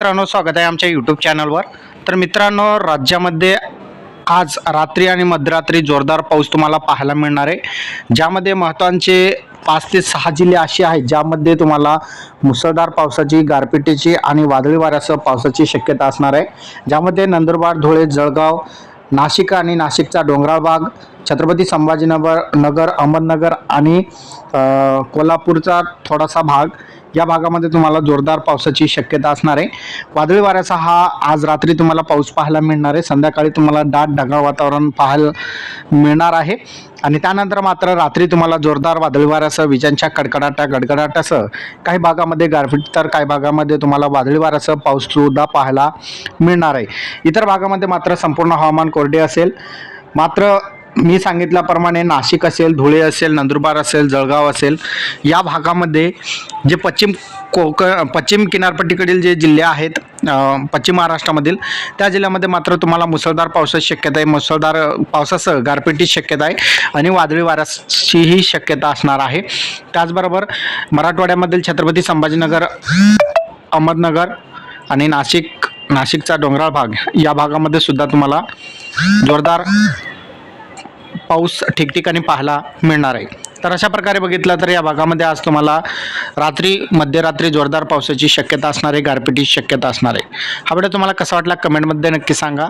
मित्रांनो, स्वागत आहे आमच्या यूट्यूब चॅनलवर। तर मित्रांनो, राज्यामध्ये आज रात्री आणि मध्यरात्री जोरदार पाऊस तुम्हाला पाहायला मिळणार आहे, ज्यामध्ये महत्त्वाचे 5 ते 6 जिल्हे असे आहेत ज्यामध्ये तुम्हाला मुसळधार पावसाची, गारपिटीची आणि वादळी वाऱ्यासह पावसाची शक्यता असणार आहे। ज्यामध्ये नंदुरबार, धुळे, जळगाव, नाशिक आणि नाशिकचा डोंगराळ भाग, छत्रपती संभाजीनगर, अहमदनगर आणि कोल्हापूरचा थोडासा भाग, या भागामध्ये तुम्हाला जोरदार पावसाची शक्यता असणार आहे। वादळी वाऱ्याचा हा आज रात्री तुम्हाला पाऊस पाहायला मिळणार आहे। संध्याकाळी तुम्हाला दाट ढगाळ वातावरण पाहायला मिळणार आहे आणि त्यानंतर मात्र रात्री तुम्हाला जोरदार वादळी वाऱ्यासह विजांच्या गडगडाटासह काही भागामध्ये गारपीट, तर काही भागामध्ये तुम्हाला वादळी वाऱ्यासह पाऊस सुद्धा पाहायला मिळणार आहे। इतर भागामध्ये मात्र संपूर्ण हवामान कोरडे असेल। मात्र मी सांगितल्याप्रमाणे नाशिक असेल, धुळे असेल, नंदुरबार असेल, जळगाव असेल, या भागामध्ये जे पश्चिम किनारपट्टीकडील जे जिल्हे आहेत पश्चिम महाराष्ट्रामधील, त्या जिल्ह्यामध्ये मात्र तुम्हाला मुसळधार पावसाची शक्यता आहे। मुसळधार पावसासह गारपिटीची शक्यता आहे आणि वादळी वाऱ्याचीही शक्यता असणार आहे। त्याचबरोबर मराठवाड्यामधील छत्रपती संभाजीनगर, अहमदनगर आणि नाशिकचा डोंगराळ भाग, या भागामध्ये सुद्धा तुम्हाला जोरदार पाऊस ठिकठिकाणी पाहायला मिळणार आहे। तर अशा प्रकारे बघितलं तर या भागामध्ये आज तुम्हाला मध्यरात्री जोरदार पावसाची शक्यता असणार आहे, गारपिटीची शक्यता असणार आहे। हा व्हिडिओ तुम्हाला कसा वाटला कमेंटमध्ये नक्की सांगा।